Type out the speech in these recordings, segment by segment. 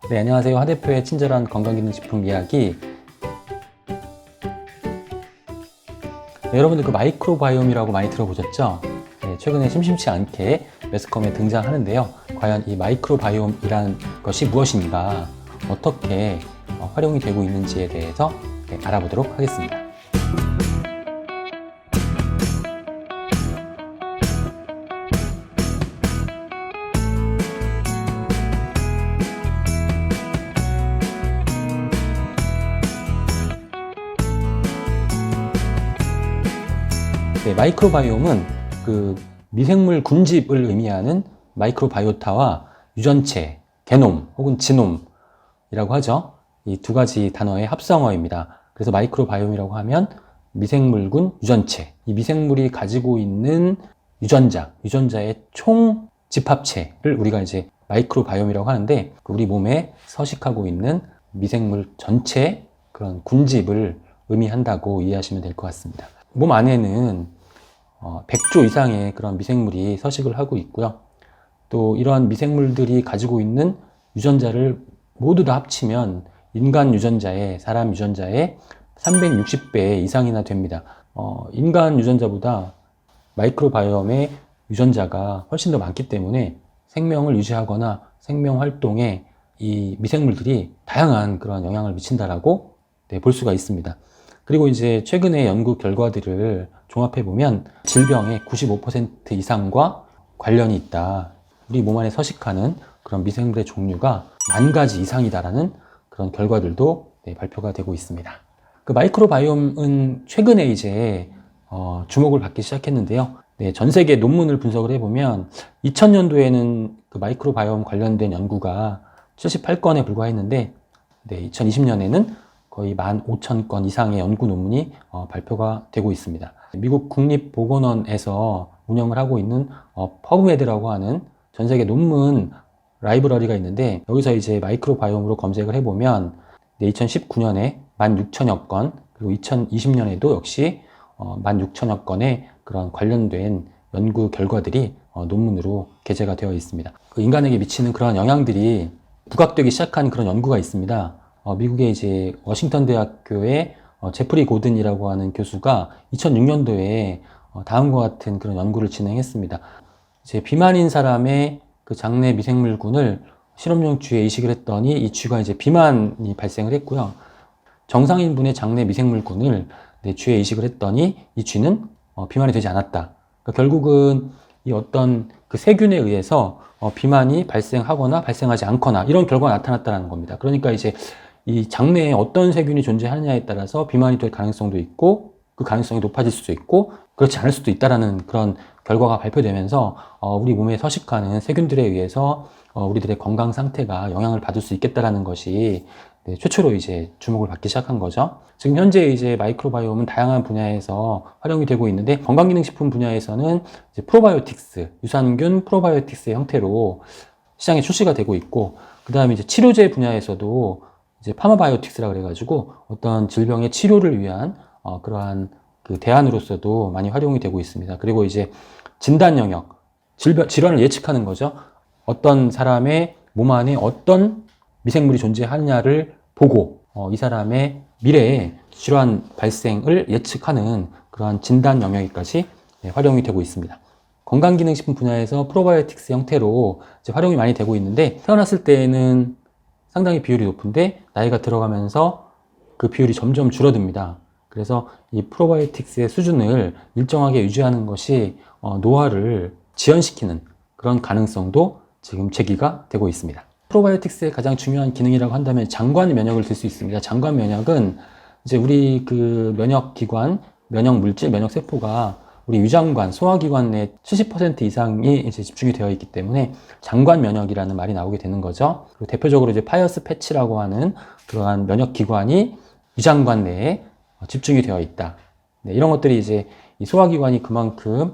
네, 안녕하세요. 하 대표의 친절한 건강기능식품 이야기. 네, 여러분들 그 마이크로바이옴이라고 많이 들어보셨죠? 네, 최근에 심심치 않게 매스컴에 등장하는데요. 과연 이 마이크로바이옴이라는 것이 무엇인가, 어떻게 활용이 되고 있는지에 대해서 알아보도록 하겠습니다. 네, 마이크로바이옴은 그 미생물 군집을 의미하는 마이크로바이오타와 유전체, 게놈 혹은 지놈이라고 하죠. 이 두 가지 단어의 합성어입니다. 그래서 마이크로바이옴이라고 하면 미생물군 유전체, 이 미생물이 가지고 있는 유전자의 총 집합체를 우리가 이제 마이크로바이옴이라고 하는데, 우리 몸에 서식하고 있는 미생물 전체 그런 군집을 의미한다고 이해하시면 될 것 같습니다. 몸 안에는 100조 이상의 그런 미생물이 서식을 하고 있고요. 또 이러한 미생물들이 가지고 있는 유전자를 모두 다 합치면 인간 유전자의, 사람 유전자의 360배 이상이나 됩니다. 인간 유전자보다 마이크로바이옴의 유전자가 훨씬 더 많기 때문에 생명을 유지하거나 생명 활동에 이 미생물들이 다양한 그런 영향을 미친다라고 볼 수가 있습니다. 그리고 이제 최근의 연구 결과들을 종합해 보면 질병의 95% 이상과 관련이 있다. 우리 몸 안에 서식하는 그런 미생물의 종류가 10,000가지 이상이다라는 그런 결과들도 발표가 되고 있습니다. 그 마이크로바이옴은 최근에 이제 주목을 받기 시작했는데요. 전 세계 논문을 분석을 해보면 2000년도에는 그 마이크로바이옴 관련된 연구가 78건에 불과했는데 2020년에는 거의 15,000건 이상의 연구 논문이 발표가 되고 있습니다. 미국 국립보건원에서 운영을 하고 있는 퍼브메드라고 하는 전 세계 논문 라이브러리가 있는데, 여기서 이제 마이크로바이옴으로 검색을 해보면 2019년에 16,000여 건, 그리고 2020년에도 역시 16,000여 건의 그런 관련된 연구 결과들이 논문으로 게재가 되어 있습니다. 그 인간에게 미치는 그런 영향들이 부각되기 시작한 그런 연구가 있습니다. 미국의 이제 워싱턴 대학교의 제프리 고든이라고 하는 교수가 2006년도에 다음과 같은 그런 연구를 진행했습니다. 이제 비만인 사람의 그 장내 미생물군을 실험용 쥐에 이식을 했더니 이 쥐가 이제 비만이 발생을 했고요. 정상인분의 장내 미생물군을 쥐에 이식을 했더니 이 쥐는 비만이 되지 않았다. 그러니까 결국은 이 어떤 그 세균에 의해서 비만이 발생하거나 발생하지 않거나 이런 결과가 나타났다는 겁니다. 그러니까 이제 이 장내에 어떤 세균이 존재하느냐에 따라서 비만이 될 가능성도 있고, 그 가능성이 높아질 수도 있고 그렇지 않을 수도 있다라는 그런 결과가 발표되면서 우리 몸에 서식하는 세균들에 의해서 우리들의 건강 상태가 영향을 받을 수 있겠다라는 것이 최초로 이제 주목을 받기 시작한 거죠. 지금 현재 이제 마이크로바이옴은 다양한 분야에서 활용이 되고 있는데, 건강기능식품 분야에서는 이제 프로바이오틱스, 유산균 프로바이오틱스의 형태로 시장에 출시가 되고 있고, 그 다음에 이제 치료제 분야에서도 이제 파마바이오틱스라 그래가지고 어떤 질병의 치료를 위한 그러한 그 대안으로서도 많이 활용이 되고 있습니다. 그리고 이제 진단 영역, 질환을 예측하는 거죠. 어떤 사람의 몸 안에 어떤 미생물이 존재하느냐를 보고 이 사람의 미래의 질환 발생을 예측하는 그러한 진단 영역까지 활용이 되고 있습니다. 건강기능식품 분야에서 프로바이오틱스 형태로 이제 활용이 많이 되고 있는데, 태어났을 때에는 상당히 비율이 높은데 나이가 들어가면서 그 비율이 점점 줄어듭니다. 그래서 이 프로바이오틱스의 수준을 일정하게 유지하는 것이 노화를 지연시키는 그런 가능성도 지금 제기가 되고 있습니다. 프로바이오틱스의 가장 중요한 기능이라고 한다면 장관 면역을 들 수 있습니다. 장관 면역은 이제 우리 그 면역기관, 면역물질, 면역세포가 우리 위장관, 소화기관 내 70% 이상이 이제 집중이 되어 있기 때문에 장관 면역이라는 말이 나오게 되는 거죠. 그리고 대표적으로 이제 파이어스 패치라고 하는 그러한 면역기관이 위장관 내에 집중이 되어 있다. 이런 것들이 이제 이 소화기관이 그만큼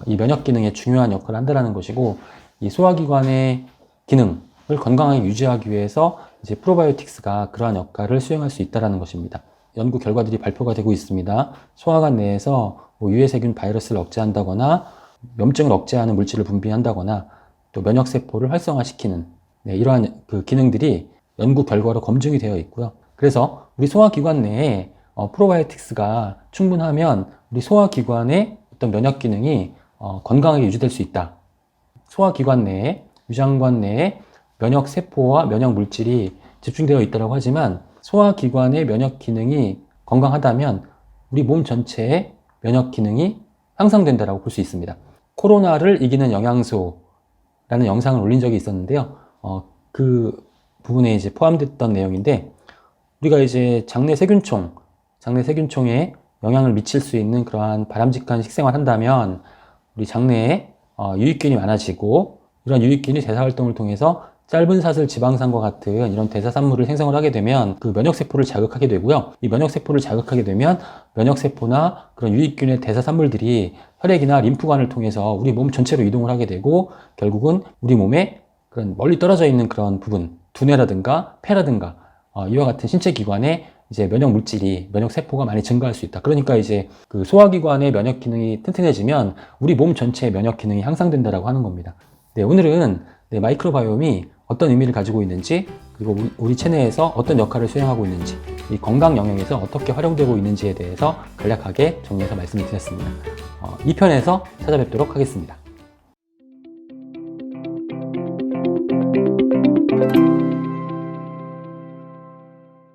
이 면역 기능에 중요한 역할을 한다는 것이고, 이 소화기관의 기능을 건강하게 유지하기 위해서 이제 프로바이오틱스가 그러한 역할을 수행할 수 있다는 것입니다. 연구 결과들이 발표가 되고 있습니다. 소화관 내에서 유해세균 바이러스를 억제한다거나, 염증을 억제하는 물질을 분비한다거나, 또 면역세포를 활성화시키는 네, 이러한 그 기능들이 연구 결과로 검증이 되어 있고요. 그래서 우리 소화기관 내에 프로바이오틱스가 충분하면 우리 소화기관의 어떤 면역 기능이 건강하게 유지될 수 있다. 소화기관 내에, 위장관 내에 면역 세포와 면역 물질이 집중되어 있다고 하지만 소화기관의 면역 기능이 건강하다면 우리 몸 전체의 면역 기능이 향상된다고 볼 수 있습니다. 코로나를 이기는 영양소라는 영상을 올린 적이 있었는데요. 그 부분에 이제 포함됐던 내용인데, 우리가 이제 장내 세균총에 영향을 미칠 수 있는 그러한 바람직한 식생활을 한다면 우리 장내에 유익균이 많아지고, 이런 유익균이 대사활동을 통해서 짧은 사슬 지방산과 같은 이런 대사산물을 생성을 하게 되면 그 면역세포를 자극하게 되고요. 이 면역세포를 자극하게 되면 면역세포나 그런 유익균의 대사산물들이 혈액이나 림프관을 통해서 우리 몸 전체로 이동을 하게 되고, 결국은 우리 몸에 그런 멀리 떨어져 있는 그런 부분, 두뇌라든가 폐라든가 이와 같은 신체 기관에 이제 면역 물질이, 면역 세포가 많이 증가할 수 있다. 그러니까 이제 그 소화기관의 면역 기능이 튼튼해지면 우리 몸 전체의 면역 기능이 향상된다라고 하는 겁니다. 네, 오늘은 마이크로바이옴이 어떤 의미를 가지고 있는지, 그리고 우리 체내에서 어떤 역할을 수행하고 있는지, 이 건강 영역에서 어떻게 활용되고 있는지에 대해서 간략하게 정리해서 말씀을 드렸습니다. 2편에서 찾아뵙도록 하겠습니다.